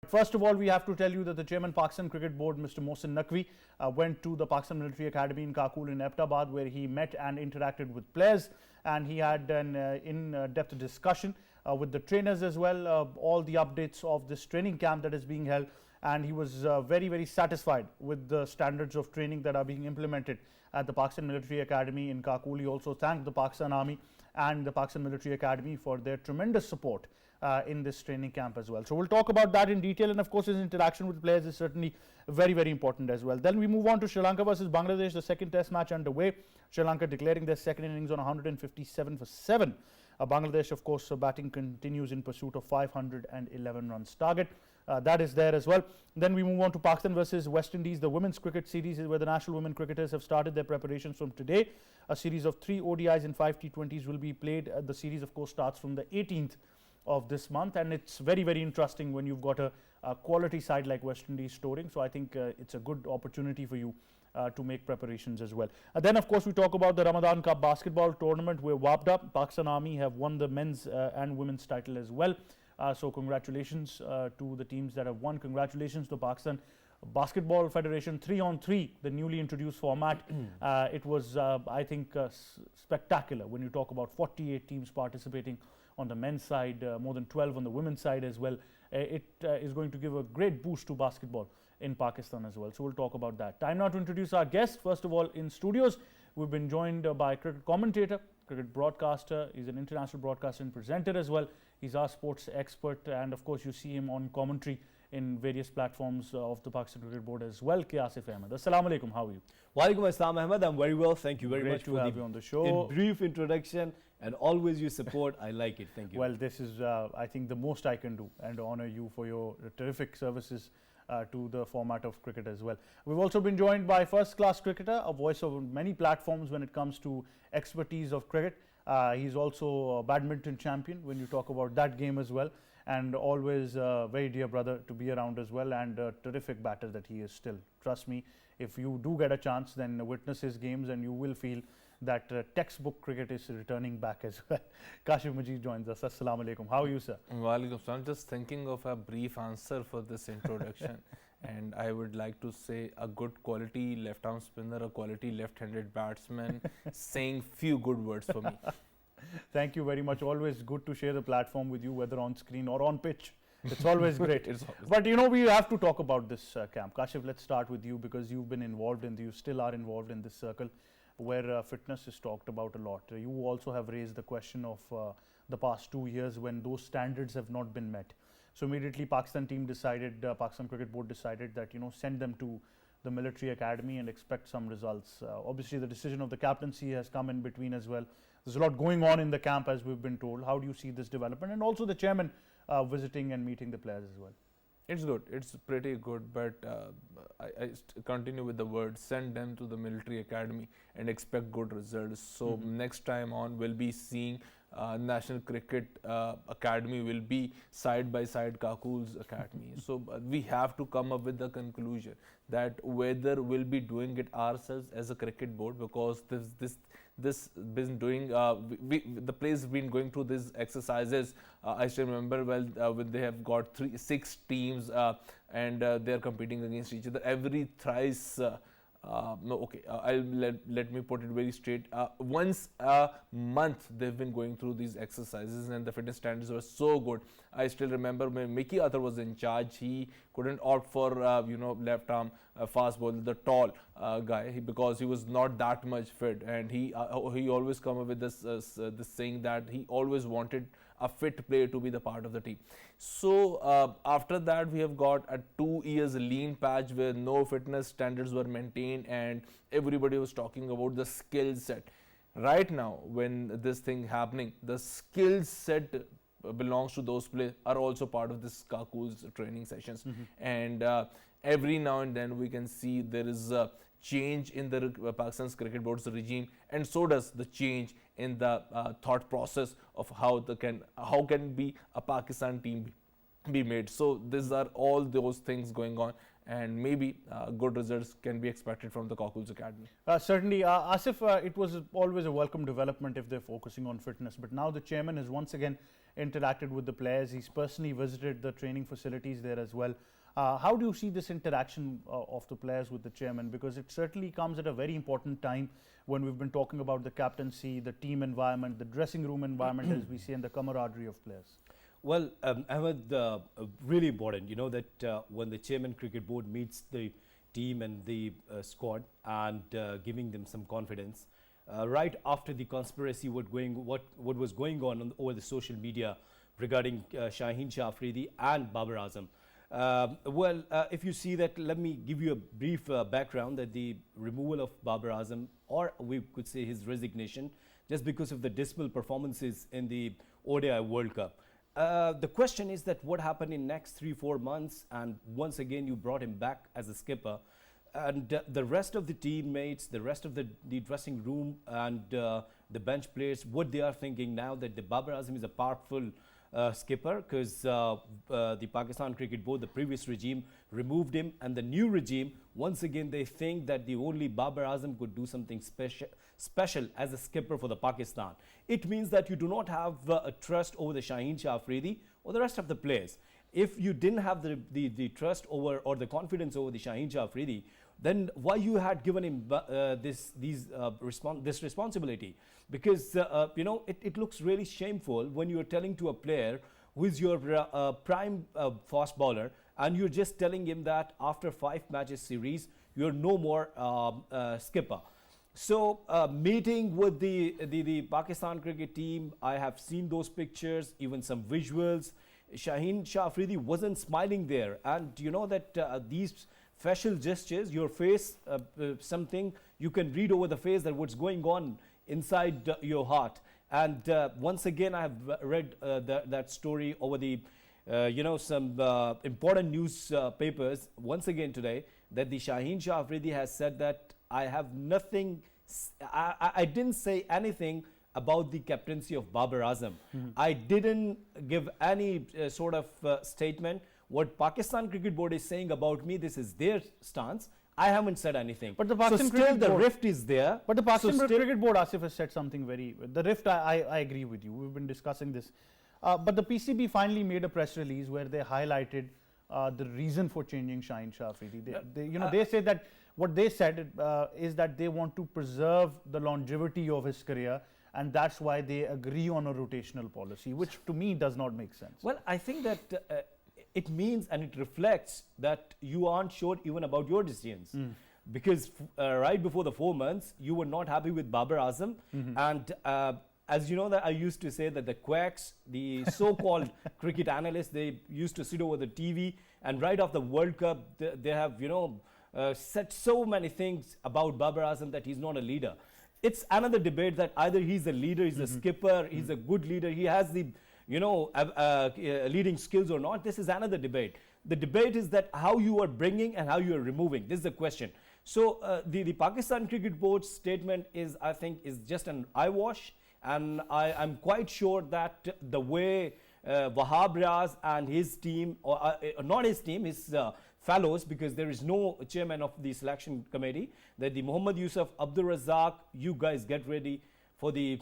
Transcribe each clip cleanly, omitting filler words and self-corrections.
First of all, we have to tell you that the Chairman Pakistan Cricket Board, Mr. Mohsin Naqvi, went to the Pakistan Military Academy in Kakul in Abbottabad, where he met and interacted with players, and he had an in-depth discussion with the trainers as well, all the updates of this training camp that is being held, and he was very satisfied with the standards of training that are being implemented at the Pakistan Military Academy in Kakul. He also thanked the Pakistan Army and the Pakistan Military Academy for their tremendous support in this training camp as well. So we'll talk about that in detail, and of course his interaction with players is certainly very important as well. Then we move on to Sri Lanka versus Bangladesh, the second test match underway. Sri Lanka declaring their second innings on 157 for 7. Bangladesh, of course, batting continues in pursuit of 511 runs target. That is there as well. Then we move on to Pakistan versus West Indies, the women's cricket series, where the national women cricketers have started their preparations from today. A series of 3 ODIs and 5 T20s will be played. The series, of course, starts from the 18th of this month, and it's very interesting when you've got a quality side like West Indies touring. So I think it's a good opportunity for you to make preparations as well. Then of course we talk about the Ramadan Cup basketball tournament. We're warmed up. Pakistan Army have won the men's and women's title as well. So congratulations to the teams that have won. Congratulations to Pakistan Basketball Federation. 3-on-3, the newly introduced format. It was I think spectacular when you talk about 48 teams participating on the men's side, more than 12 on the women's side as well. It is going to give a great boost to basketball in Pakistan as well. So we'll talk about that. Time now to introduce our guest. First of all, in studios, we've been joined by cricket commentator, cricket broadcaster. He's an international broadcaster and presenter as well. He's our sports expert, and of course you see him on commentary in various platforms of the Pakistan Cricket Board as well. Asif Ahmed. Assalamu alaikum. How are you? Walaikum assalam, Ahmed. I'm very well. Thank you very Great much to for have you on the show. brief introduction and always your support. I like it. Thank you. Well, this is I think the most I can do, and honor you for your terrific services to the format of cricket as well. We've also been joined by first-class cricketer, a voice of many platforms when it comes to expertise of cricket. He's also a badminton champion when you talk about that game as well, and always a very dear brother to be around as well, and a terrific batter that he is still. Trust me, if you do get a chance, then witness his games and you will feel that textbook cricket is returning back as well. Kashif Majid joins us. Assalamu alaikum. How are you, sir? Walaikum. So I'm just thinking of a brief answer for this introduction. And I would like to say a good quality left-arm spinner, a quality left-handed batsman, saying few good words for me. Thank you very much. Always good to share the platform with you, whether on screen or on pitch. It's always great. But you know, we have to talk about this camp. Kashif, let's start with you, because you've been involved in, you still are involved in this circle where fitness is talked about a lot. You also have raised the question of the past 2 years when those standards have not been met. So immediately Pakistan team decided, Pakistan Cricket Board decided that, you know, send them to the military academy and expect some results. Obviously the decision of the captaincy has come in between as well. There's a lot going on in the camp, as we've been told. How do you see this development, and also the chairman visiting and meeting the players as well? It's good. It's pretty good, but I continue with the word, send them to the military academy and expect good results. So next time on, we'll be seeing National Cricket Academy will be side by side Kakul's academy. So we have to come up with the conclusion that whether we'll be doing it ourselves as a cricket board, because this been doing the players been going through these exercises. I still remember when they have got 6 teams and they are competing against each other every thrice. Let me put it very straight. Once a month they've been going through these exercises, and the fitness standards were so good. I still remember when Mickey Arthur was in charge, he couldn't opt for left arm fast bowler, the tall guy, because he was not that much fit, and he always come up with this saying that he always wanted a fit player to be the part of the team. So after that, we have got a 2 years lean patch where no fitness standards were maintained, and everybody was talking about the skill set. Right now, when this thing happening, the skill set belongs to those players are also part of this Kakul's training sessions, and every now and then we can see there is a change in the Pakistan's cricket board's regime, and so does the change in the thought process of how can be a Pakistan team be made. So these are all those things going on, and maybe good results can be expected from the Kakul's academy. Certainly, Asif, it was always a welcome development if they're focusing on fitness, but now the chairman has once again interacted with the players. He's personally visited the training facilities there as well. How do you see this interaction of the players with the chairman? Because it certainly comes at a very important time when we've been talking about the captaincy, the team environment, the dressing room environment, as we see, and the camaraderie of players. Well, Ahmed, really important, you know, that when the chairman cricket board meets the team and the squad and giving them some confidence, right after the conspiracy what was going on over the social media regarding Shaheen Shah Afridi and Babar Azam. If you see that, let me give you a brief background that the removal of Babar Azam, or we could say his resignation, just because of the dismal performances in the ODI World Cup. The question is that what happened in next 3-4 months, and once again you brought him back as a skipper, and the rest of the teammates, the rest of the dressing room and the bench players, what they are thinking now that the Babar Azam is a powerful skipper, because the Pakistan Cricket Board, the previous regime, removed him, and the new regime, once again they think that the only Babar Azam could do something special as a skipper for the Pakistan. It means that you do not have a trust over the Shaheen Shah Afridi or the rest of the players. If you didn't have the trust over or the confidence over the Shaheen Shah Afridi, then why you had given him this responsibility? Because you know, it looks really shameful when you are telling to a player who is your prime fast bowler, and you're just telling him that after 5 matches series you're no more skipper. So meeting with the Pakistan cricket team, I have seen those pictures, even some visuals. Shaheen Shah Afridi wasn't smiling there, and you know that these facial gestures, your face, something you can read over the face that what's going on inside your heart. And once again, I have read that story over the you know, some important news papers once again today, that the Shaheen Shah Afridi has said that I have nothing, I didn't say anything about the captaincy of Babar Azam. I didn't give any sort of statement. What Pakistan Cricket Board is saying about me, this is their stance. I haven't said anything. But the Pakistan still Cricket the Board, rift is there. But the Pakistan Cricket Board, Asif, has said something very... The rift, I agree with you. We've been discussing this. But the PCB finally made a press release where they highlighted the reason for changing Shaheen Shah Afridi. They say that what they said is that they want to preserve the longevity of his career, and that's why they agree on a rotational policy, which to me does not make sense. Well, I think that it means and it reflects that you aren't sure even about your decisions. Because right before the 4 months, you were not happy with Babar Azam. And as you know, that I used to say that the quacks, the so-called cricket analysts, they used to sit over the TV, and right after the World Cup, they have, you know, said so many things about Babar Azam that he's not a leader. It's another debate that either he's a leader, he's a skipper, he's a good leader, he has the, you know, leading skills or not. This is another debate. The debate is that how you are bringing and how you are removing. This is the question. So the Pakistan Cricket Board's statement is, I think, is just an eyewash, and I'm quite sure that the way Wahab Riaz and his team, or not his team, his fellows, because there is no chairman of the selection committee, that the Muhammad Yusuf, Abdul Razak, you guys get ready for the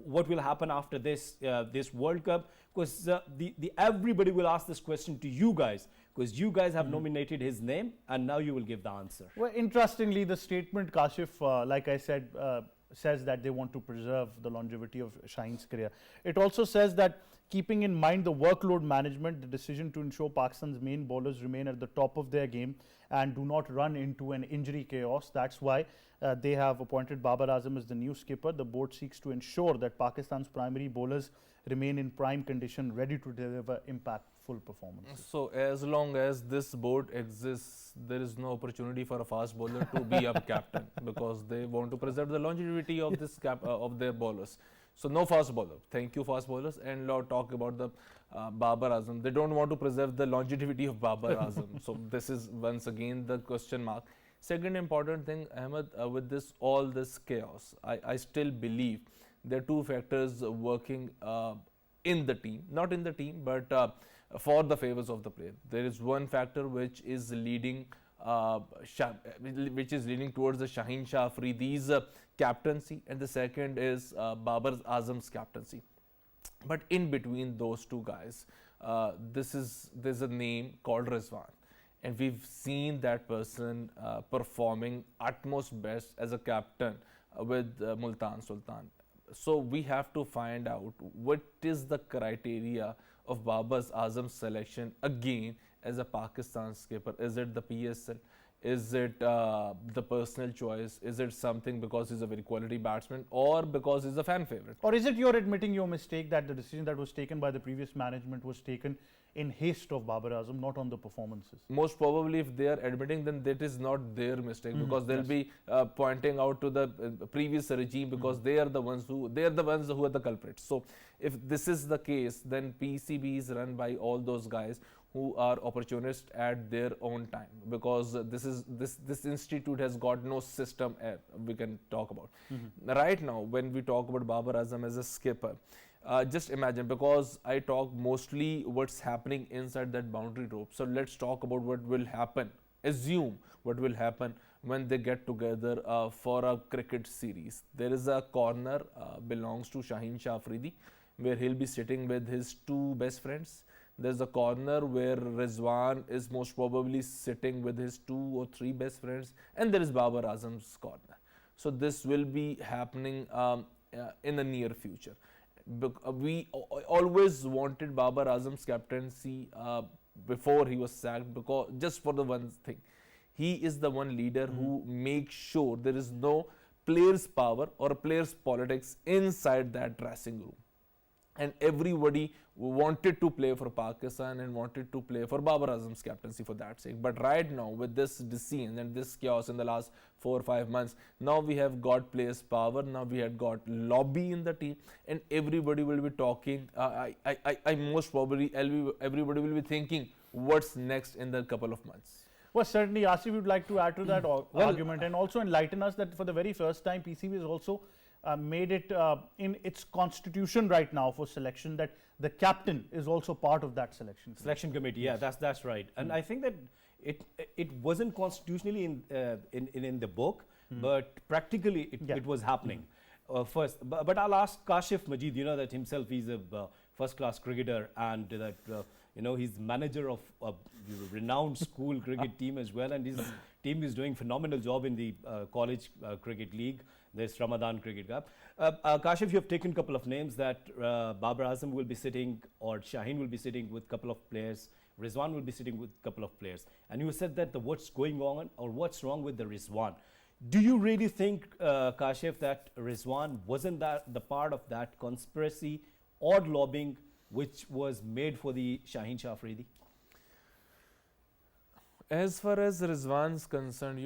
what will happen after this this World Cup, because everybody will ask this question to you guys, because you guys have nominated his name, and now you will give the answer. Well, interestingly, the statement, Kashif, like I said, says that they want to preserve the longevity of Shaheen's career. It also says that keeping in mind the workload management, the decision to ensure Pakistan's main bowlers remain at the top of their game and do not run into an injury chaos. That's why they have appointed Babar Azam as the new skipper. The board seeks to ensure that Pakistan's primary bowlers remain in prime condition, ready to deliver impactful performances. So as long as this board exists, there is no opportunity for a fast bowler to be a captain, because they want to preserve the longevity of this of their bowlers. So no fast bowler. Thank you, fast bowlers. And now talk about the Babar Azam. They don't want to preserve the longevity of Babar Azam. So this is once again the question mark. Second important thing, Ahmed, with this all this chaos, I still believe there are two factors working in the team, not in the team, but for the favors of the player. There is one factor which is leading towards the Shaheen Shah Afridi's captaincy, and the second is Babar Azam's captaincy. But in between those two guys, there's a name called Rizwan, and we've seen that person performing utmost best as a captain with Multan Sultan. So we have to find out what is the criteria of Babar Azam's selection again as a Pakistan skipper. Is it the PSL? Is it the personal choice? Is it something because he's a very quality batsman, or because he's a fan favorite? Or is it you're admitting your mistake that the decision that was taken by the previous management was taken in haste of Babar Azam, not on the performances? Most probably, if they are admitting, then that is not their mistake, because they'll be pointing out to the previous regime, because they are the ones who are the culprits. So if this is the case, then PCB is run by all those guys who are opportunists at their own time, because this institute has got no system we can talk about. Right now, when we talk about Babar Azam as a skipper, just imagine, because I talk mostly what's happening inside that boundary rope. So let's talk about what will happen. Assume what will happen when they get together for a cricket series. There is a corner belongs to Shaheen Shah Afridi, where he'll be sitting with his two best friends. There's a corner where Rizwan is most probably sitting with his 2 or 3 best friends, and there is Babar Azam's corner. So this will be happening in the near future. We always wanted Babar Azam's captaincy before he was sacked, because just for the one thing, he is the one leader who makes sure there is no players' power or players' politics inside that dressing room. And everybody wanted to play for Pakistan and wanted to play for Babar Azam's captaincy for that sake. But right now, with this decision and this chaos in the last 4 or 5 months, now we have got players' power, now we have got lobby in the team, and everybody will be talking. I most probably, everybody will be thinking what's next in the couple of months. Well, certainly, Asif would like to add to that argument and also enlighten us that for the very first time, PCB has also made it in its constitution right now for selection that the captain is also part of that selection committee. Yeah, that's right. And I think that it wasn't constitutionally in the book, but practically it was happening first. But I'll ask Kashif Majid. You know that himself, he's a first-class cricketer, and that he's manager of a renowned school cricket team as well, and his team is doing phenomenal job in the college cricket league. There's Ramadan Cricket Cup. Kashif, you have taken a couple of names that Babar Azam will be sitting, or Shaheen will be sitting with a couple of players. Rizwan will be sitting with a couple of players. And you said that what's going on or what's wrong with the Rizwan. Do you really think, Kashif, that Rizwan wasn't the part of that conspiracy or lobbying which was made for the Shaheen Shah Afridi? As far as Rizwan's concerned,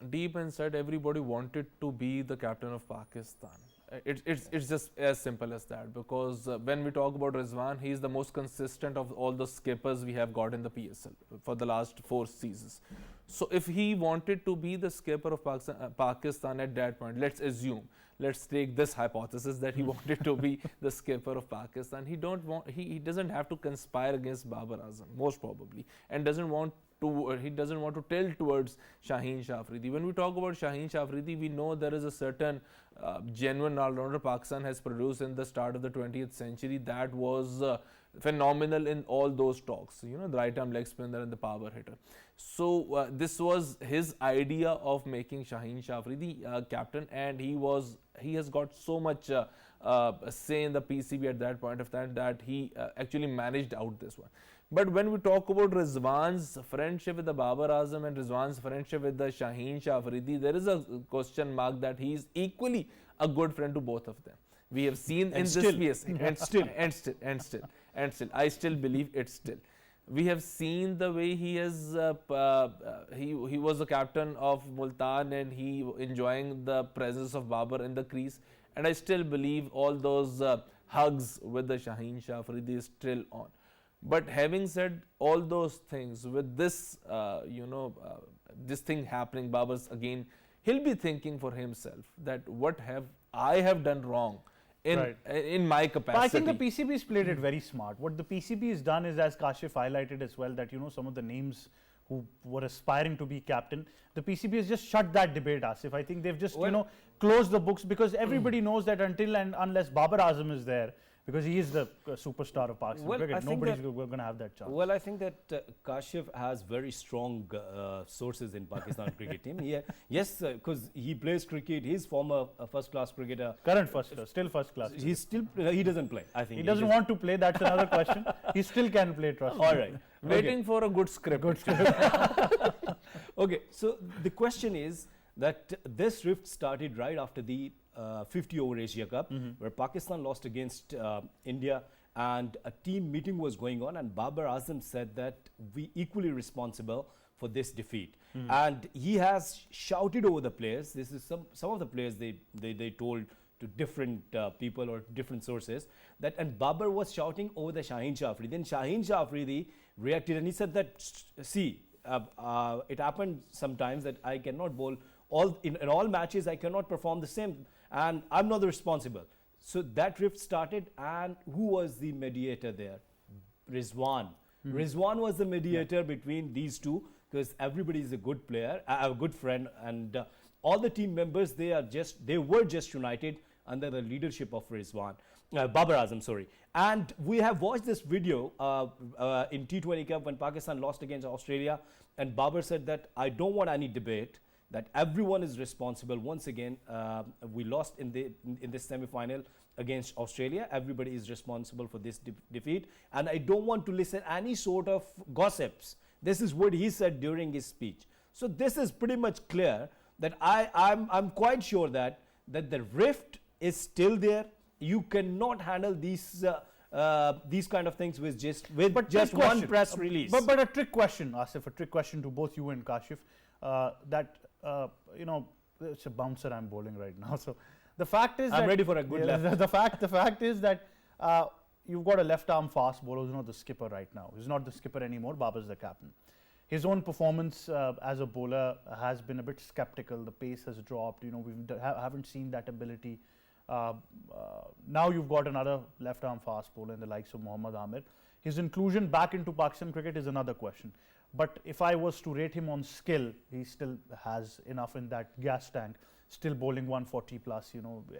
deep inside everybody wanted to be the captain of Pakistan. It's just as simple as that, because when we talk about Rizwan, he is the most consistent of all the skippers we have got in the PSL for the last 4 seasons. So if he wanted to be the skipper of Pakistan at that point, let's take this hypothesis that he wanted to be the skipper of Pakistan. He doesn't have to conspire against Babar Azam, most probably, and he doesn't want to tilt towards Shaheen Shah Afridi. When we talk about Shaheen Shah Afridi, we know there is a certain genuine all-rounder Pakistan has produced in the start of the 20th century that was phenomenal in all those talks, the right-arm leg spinner and the power hitter. So this was his idea of making Shaheen Shah Afridi captain, and he has got so much say in the PCB at that point of time that he actually managed out this one. But when we talk about Rizwan's friendship with the Babar Azam and Rizwan's friendship with the Shaheen Shah Afridi, there is a question mark that he is equally a good friend to both of them. We have seen in this PSA, and still, I still believe it's still. We have seen the way he has, he was the captain of Multan and he enjoying the presence of Babar in the crease, and I still believe all those hugs with the Shaheen Shah Afridi is still on. But having said all those things, with this, this thing happening, Babar's again, he'll be thinking for himself that what have I done wrong in my capacity. But I think the PCB has played it very smart. What the PCB has done is, as Kashif highlighted as well, that some of the names who were aspiring to be captain, the PCB has just shut that debate, Asif. I think they've just closed the books, because everybody knows that until and unless Babar Azam is there, Because he is the superstar of Pakistan Well, I cricket. think Nobody's that- going to have that chance. Well, I think that Kashif has very strong sources in Pakistan cricket team. Yes, because he plays cricket. He's former first-class cricketer. Current still first class. He's still he doesn't play. I think He doesn't want to play. That's another question. He still can play. Trust me. All right. Waiting for a good script. Okay, so the question is that this rift started right after the 50 over Asia Cup, where Pakistan lost against India, and a team meeting was going on, and Babar Azam said that we equally responsible for this defeat. And he has shouted over the players. This is some of the players they told to different people or different sources that, and Babar was shouting over the Shaheen Shafri. Then Shaheen Shafri reacted and he said that, see, it happened sometimes that I cannot bowl in all matches. I cannot perform the same, and I'm not the responsible. So that rift started, and who was the mediator there? Rizwan. Rizwan was the mediator between these two, because everybody is a good player, a good friend, and all the team members, they were just united under the leadership of Rizwan. Babar Azam, sorry. And we have watched this video in T20 Cup when Pakistan lost against Australia, and Babar said that I don't want any debate, that everyone is responsible. Once again, we lost in this semi-final against Australia. Everybody is responsible for this defeat, and I don't want to listen any sort of gossips. This is what he said during his speech. So this is pretty much clear that I'm quite sure that the rift is still there. You cannot handle these kind of things with just one press release. But a trick question, Asif, a trick question to both you and Kashif. It's a bouncer I'm bowling right now. So the fact is, I'm ready for a good left. The fact is that you've got a left-arm fast bowler who's not the skipper right now. He's not the skipper anymore. Babar's the captain. His own performance as a bowler has been a bit skeptical. The pace has dropped. We haven't seen that ability. Now you've got another left-arm fast bowler in the likes of Mohammad Amir. His inclusion back into Pakistan cricket is another question. But if I was to rate him on skill, he still has enough in that gas tank, still bowling 140 plus,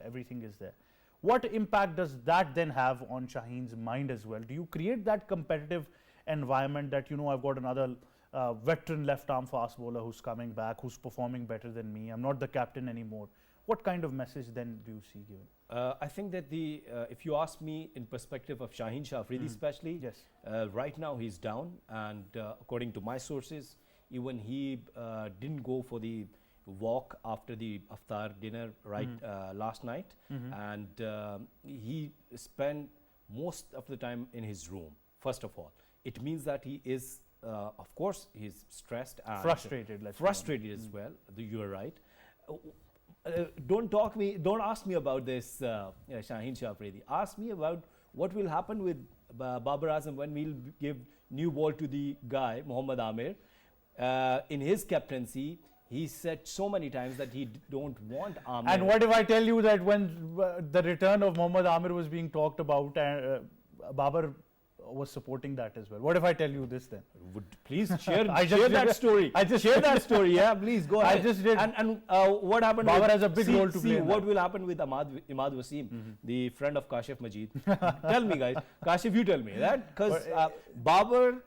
everything is there. What impact does that then have on Shaheen's mind as well? Do you create that competitive environment that, I've got another veteran left-arm fast bowler who's coming back, who's performing better than me, I'm not the captain anymore? What kind of message then do you see given? I think that if you ask me in perspective of Shaheen Shafri especially, yes. Right now he's down, and according to my sources, even he didn't go for the walk after the iftar dinner last night, and he spent most of the time in his room. First of all, it means that he is, of course, he's stressed and frustrated. Frustrated as well. You are right. Don't ask me about this Shaheen Shafri. Ask me about what will happen with Babar Azam when we'll give new ball to the guy Mohammad Amir. In his captaincy, he said so many times that he don't want Amir. And what if I tell you that when the return of Mohammad Amir was being talked about, Babar was supporting that as well? What if I tell you this then? Please share that story. Share that story. Yeah, please go ahead. I just did. And what happened? Babar has a big role to play. See what will happen with Imad Wasim, the friend of Kashif Majid. Tell me, guys. Kashif, you tell me that, because Babar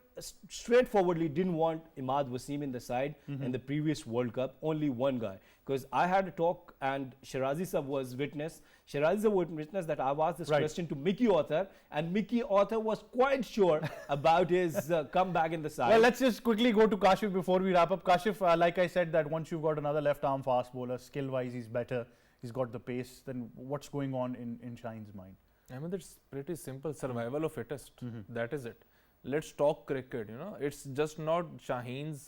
straightforwardly didn't want Imad Wasim in the side in the previous World Cup. Only one guy. Because I had a talk, and Shirazi Sab was witness. Shirazi Sab was witness that I've asked this question to Mickey Author, and Mickey Author was quite sure about his comeback in the side. Well, let's just quickly go to Kashif before we wrap up. Kashif, like I said, that once you've got another left-arm fast bowler, skill-wise he's better, he's got the pace, then what's going on in Shaheen's mind? I mean, that's pretty simple. Survival of fittest. That is it. Let's talk cricket. It's just not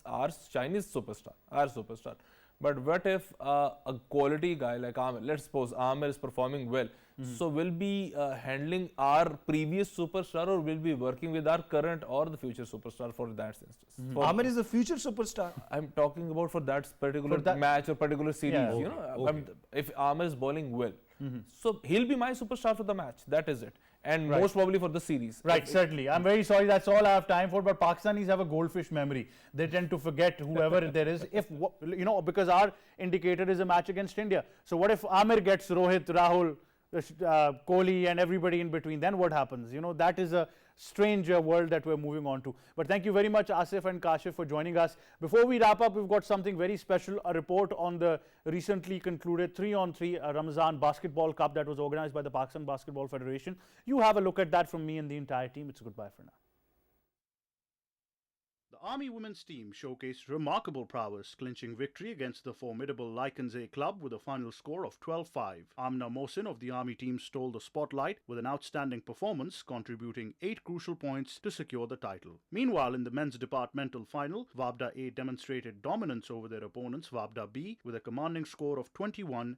our Chinese superstar, our superstar. But what if a quality guy like Amir, let's suppose Amir is performing well, so we'll be handling our previous superstar, or we'll be working with our current or the future superstar for that instance. Amir is a future superstar. I'm talking about for that particular match or particular series. Yeah, if Amir is bowling well, so he'll be my superstar for the match. That is it. And most probably for the series. Right, certainly. I'm very sorry, that's all I have time for, but Pakistanis have a goldfish memory. They tend to forget whoever there is, because our indicator is a match against India. So what if Amir gets Rohit, Rahul, Kohli and everybody in between, then what happens? You know, that is a strange world that we're moving on to. But thank you very much, Asif and Kashif, for joining us. Before we wrap up, we've got something very special, a report on the recently concluded 3-on-3 Ramazan Basketball Cup that was organized by the Pakistan Basketball Federation. You have a look at that from me and the entire team. It's goodbye for now. The Army women's team showcased remarkable prowess, clinching victory against the formidable Lycans A club with a final score of 12-5. Amna Mohsin of the Army team stole the spotlight with an outstanding performance, contributing 8 crucial points to secure the title. Meanwhile, in the men's departmental final, Wabda A demonstrated dominance over their opponents Wabda B with a commanding score of 21-10.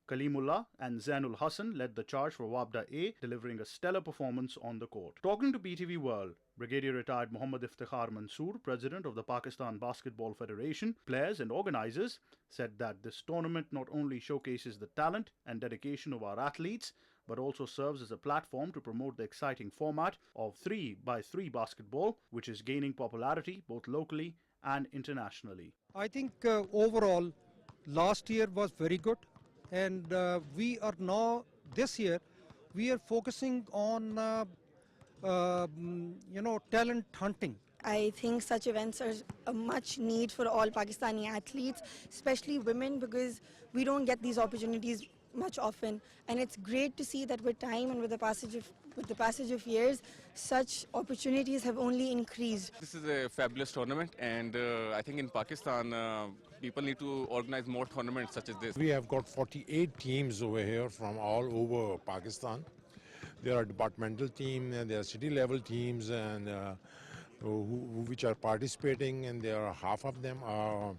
Kalimullah and Zainul Hassan led the charge for Wabda A, delivering a stellar performance on the court. Talking to PTV World, Brigadier retired Mohammad Iftikhar Mansoor, president of the Pakistan Basketball Federation, players and organizers, said that this tournament not only showcases the talent and dedication of our athletes, but also serves as a platform to promote the exciting format of 3x3 basketball, which is gaining popularity both locally and internationally. I think overall, last year was very good, and we are now, this year, we are focusing on talent hunting. I think such events are a much need for all Pakistani athletes, especially women, because we don't get these opportunities much often. And it's great to see that with time and with the passage of years, such opportunities have only increased. This is a fabulous tournament, and I think in Pakistan, people need to organize more tournaments such as this. We have got 48 teams over here from all over Pakistan. There are departmental teams, and there are city level teams, and which are participating, and there are half of them are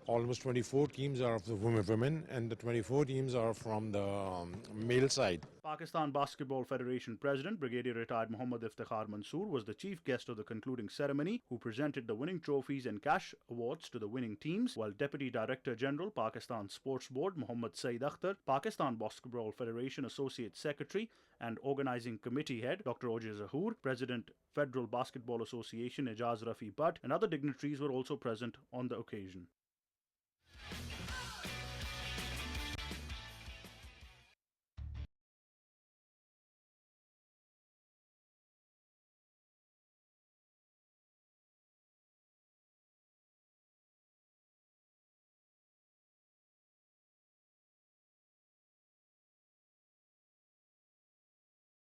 almost 24 teams are of the women, and the 24 teams are from the male side. Pakistan Basketball Federation President, Brigadier retired Mohammad Iftikhar Mansoor, was the chief guest of the concluding ceremony, who presented the winning trophies and cash awards to the winning teams, while Deputy Director General, Pakistan Sports Board, Mohammad Saeed Akhtar, Pakistan Basketball Federation Associate Secretary and Organizing Committee Head, Dr. Ojay Zahoor, President, Federal Basketball Association, Ijaz Rafi Butt, and other dignitaries were also present on the occasion.